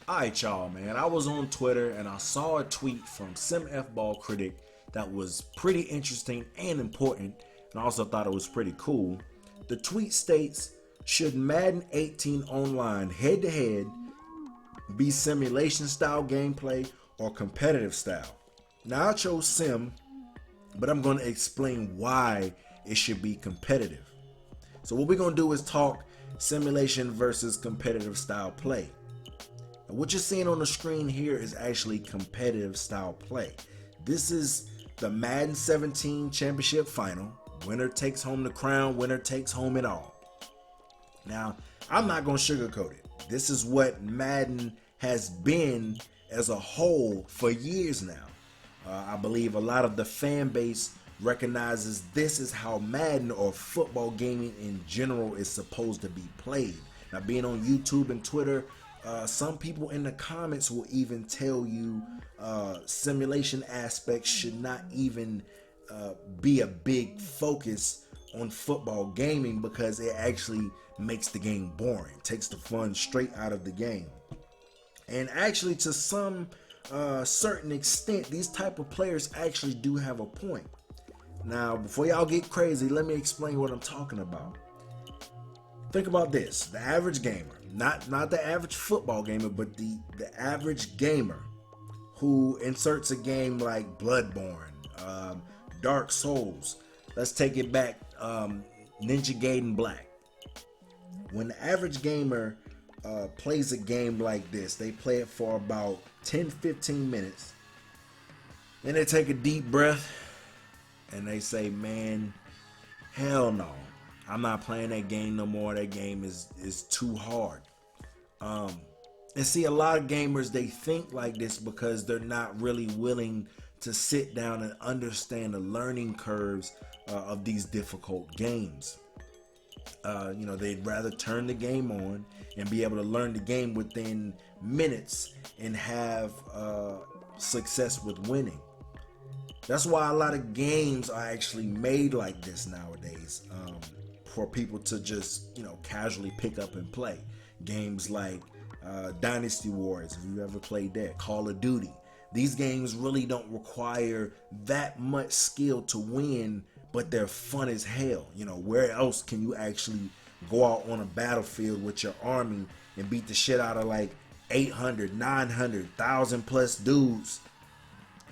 Alright y'all, man, I was on Twitter and I saw a tweet from Ball Critic that was pretty interesting and important, and I also thought it was pretty cool. The tweet states, should Madden 18 online head-to-head be simulation style gameplay or competitive style? Now I chose sim, but I'm going to explain why it should be competitive. So what we're going to do is talk simulation versus competitive style play. And what you're seeing on the screen here is actually competitive style play. This is the Madden 17 championship final. Winner takes home the crown, winner takes home it all. Now, I'm not going to sugarcoat it. This is what Madden has been as a whole for years now. I believe a lot of the fan base recognizes this is how Madden or football gaming in general is supposed to be played. Now, being on YouTube and Twitter, some people in the comments will even tell you simulation aspects should not even be a big focus on football gaming because it actually makes the game boring, takes the fun straight out of the game. And actually, to some certain extent, these type of players actually do have a point. Now, before y'all get crazy, let me explain what I'm talking about. Think about this: the average gamer, not the average football gamer, but the average gamer who inserts a game like Bloodborne, Dark Souls. Let's take it back, Ninja Gaiden Black. When the average gamer plays a game like this, they play it for about 10-15 minutes. Then they take a deep breath and they say, man, hell no, I'm not playing that game no more. That game is too hard. And see, a lot of gamers, they think like this because they're not really willing to sit down and understand the learning curves of these difficult games. They'd rather turn the game on and be able to learn the game within minutes and have success with winning. That's why a lot of games are actually made like this nowadays, for people to just casually pick up and play. Games like Dynasty Wars, if you've ever played that, Call of Duty. These games really don't require that much skill to win, but they're fun as hell. Where else can you actually go out on a battlefield with your army and beat the shit out of like 800, 900, 1,000 plus dudes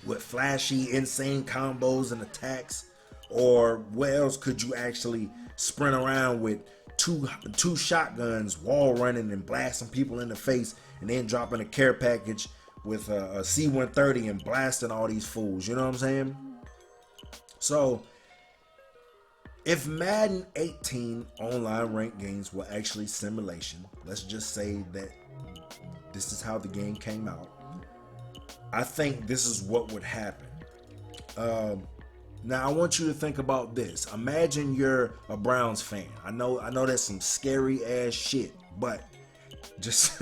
with flashy, insane combos and attacks? Or where else could you actually sprint around with two shotguns, wall running and blasting people in the face, and then dropping a care package with a C-130 and blasting all these fools? You know what I'm saying? So if Madden 18 online ranked games were actually simulation, let's just say that this is how the game came out, I think this is what would happen. Now I want you to think about this. Imagine you're a Browns fan. I know that's some scary ass shit, but just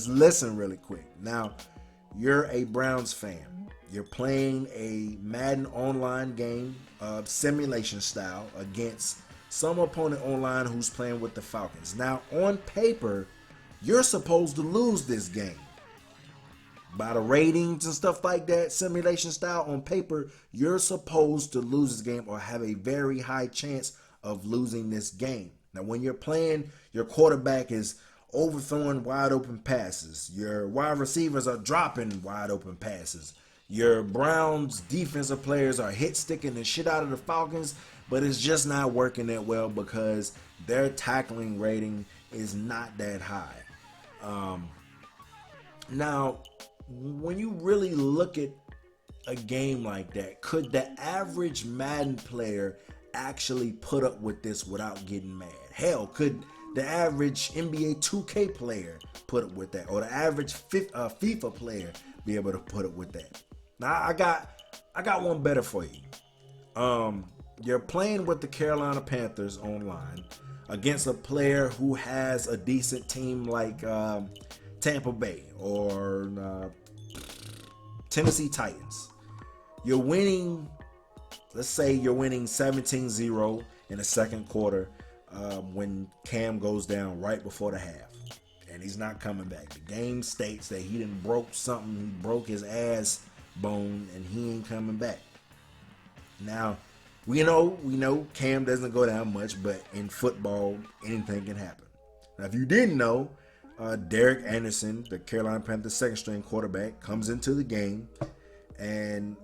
listen really quick. Now, you're a Browns fan. You're playing a Madden online game of simulation style against some opponent online who's playing with the Falcons. Now, on paper, you're supposed to lose this game. By the ratings and stuff like that, simulation style, on paper, you're supposed to lose this game or have a very high chance of losing this game. Now, when you're playing, your quarterback is overthrowing wide open passes. Your wide receivers are dropping wide open passes. Your Browns defensive players are hit sticking the shit out of the Falcons, but it's just not working that well because their tackling rating is not that high. Now, when you really look at a game like that, could the average Madden player actually put up with this without getting mad? Hell, could the average NBA 2K player put up with that, or the average FIFA player be able to put up with that? Now, I got one better for you. You're playing with the Carolina Panthers online against a player who has a decent team like Tampa Bay or Tennessee Titans. You're winning, let's say you're winning 17-0 in the second quarter when Cam goes down right before the half. and he's not coming back. The game states that he done broke something, he broke his ass bone, and he ain't coming back. Now, we know Cam doesn't go down much, but in football, anything can happen. Now, if you didn't know, Derek Anderson, the Carolina Panthers second string quarterback, comes into the game, and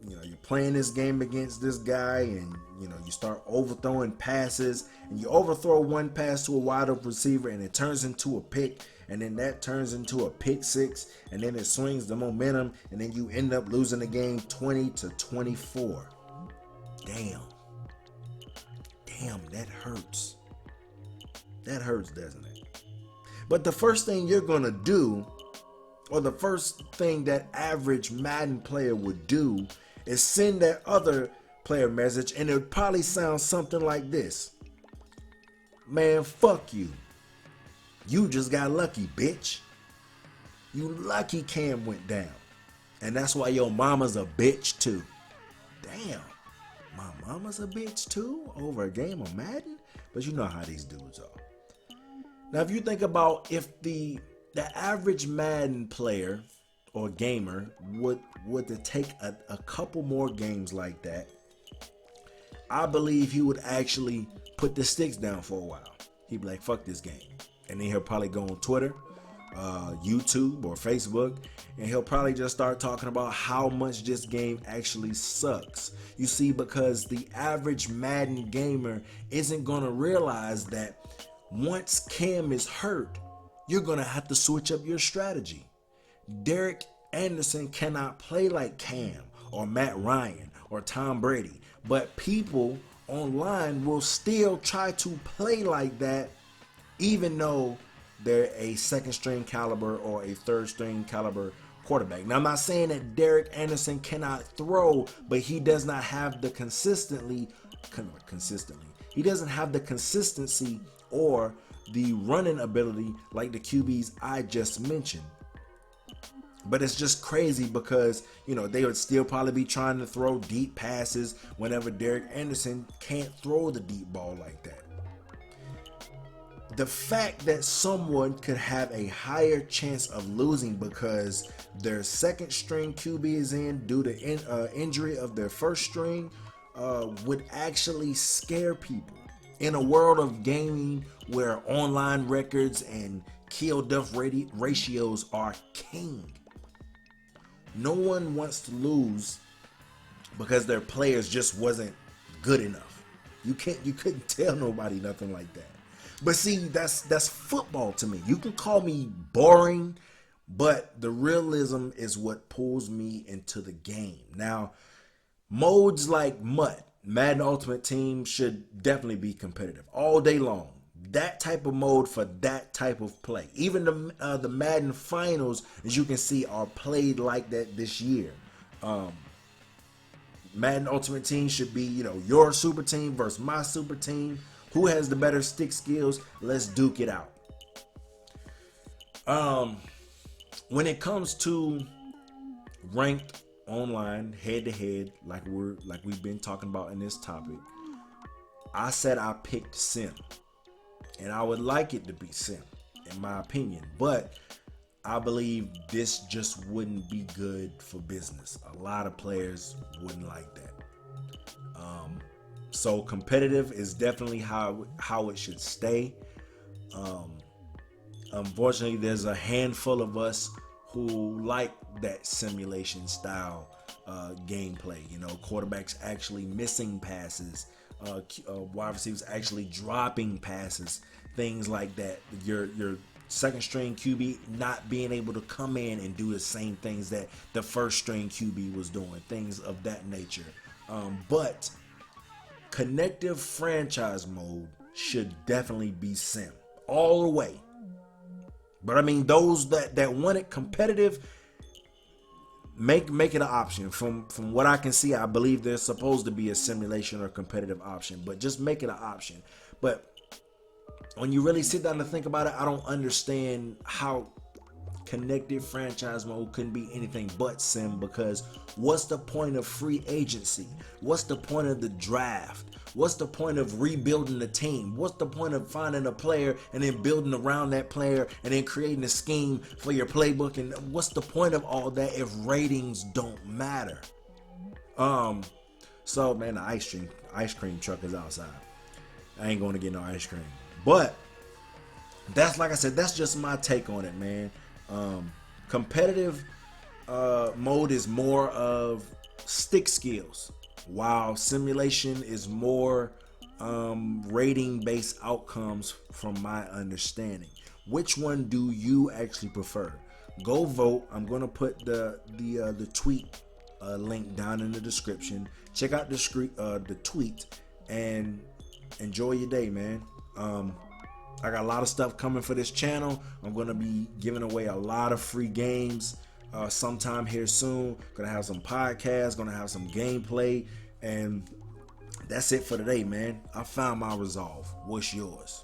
you're playing this game against this guy, and you start overthrowing passes, and you overthrow one pass to a wide open receiver, and it turns into a pick, and then that turns into a pick six, and then it swings the momentum, and then you end up losing the game 20-24. Damn, that hurts. That hurts, doesn't it? But the first thing you're gonna do, or the first thing that average Madden player would do, is send that other player message, and it would probably sound something like this: man, fuck you. You just got lucky, bitch. You lucky Cam went down. And that's why your mama's a bitch too. Damn. My mama's a bitch too over a game of Madden? But you know how these dudes are. Now, if you think about if the average Madden player or gamer would to take a couple more games like that, I believe he would actually put the sticks down for a while. He'd be like, fuck this game. And then he'll probably go on Twitter, YouTube, or Facebook, and he'll probably just start talking about how much this game actually sucks. You see, because the average Madden gamer isn't going to realize that once Cam is hurt, you're going to have to switch up your strategy. Derek Anderson cannot play like Cam or Matt Ryan or Tom Brady, but people online will still try to play like that, even though they're a second string caliber or a third string caliber quarterback. Now, I'm not saying that Derek Anderson cannot throw, but he does not have the he doesn't have the consistency or the running ability like the QBs I just mentioned. But it's just crazy because, they would still probably be trying to throw deep passes whenever Derek Anderson can't throw the deep ball like that. The fact that someone could have a higher chance of losing because their second string QB is in due to injury of their first string would actually scare people. In a world of gaming where online records and kill-death ratios are king, no one wants to lose because their players just wasn't good enough. You couldn't tell nobody nothing like that. But see, that's football to me. You can call me boring, but the realism is what pulls me into the game. Now, modes like Madden Ultimate Team should definitely be competitive all day long. That type of mode for that type of play. Even the Madden Finals, as you can see, are played like that this year. Madden Ultimate Team should be, your super team versus my super team. Who has the better stick skills? Let's duke it out. When it comes to ranked online, head to head, like we've been talking about in this topic, I said I picked Sim, and I would like it to be Sim, in my opinion. But I believe this just wouldn't be good for business. A lot of players wouldn't like that. So competitive is definitely how it should stay. Unfortunately, there's a handful of us who like that simulation style gameplay. Quarterbacks actually missing passes, wide receivers actually dropping passes, things like that. Your second string QB not being able to come in and do the same things that the first string QB was doing, things of that nature. But connective franchise mode should definitely be Sim all the way. But I mean, those that want it competitive, make it an option. From what I can see, I believe there's supposed to be a simulation or competitive option, but just make it an option. But when you really sit down to think about it, I don't understand how connected franchise mode couldn't be anything but sim, because what's the point of free agency? What's the point of the draft? What's the point of rebuilding the team? What's the point of finding a player and then building around that player and then creating a scheme for your playbook? And what's the point of all that if ratings don't matter? So man, the ice cream truck is outside. I ain't going to get no ice cream. But that's, like I said, that's just my take on it, man. Competitive mode is more of stick skills, while simulation is more rating based outcomes from my understanding. Which one do you actually prefer? Go vote. I'm gonna put the tweet link down in the description. Check out the tweet and enjoy your day, man. I got a lot of stuff coming for this channel. I'm gonna be giving away a lot of free games sometime here soon. Gonna have some podcasts, gonna have some gameplay, and that's it for today, man. I found my resolve. What's yours?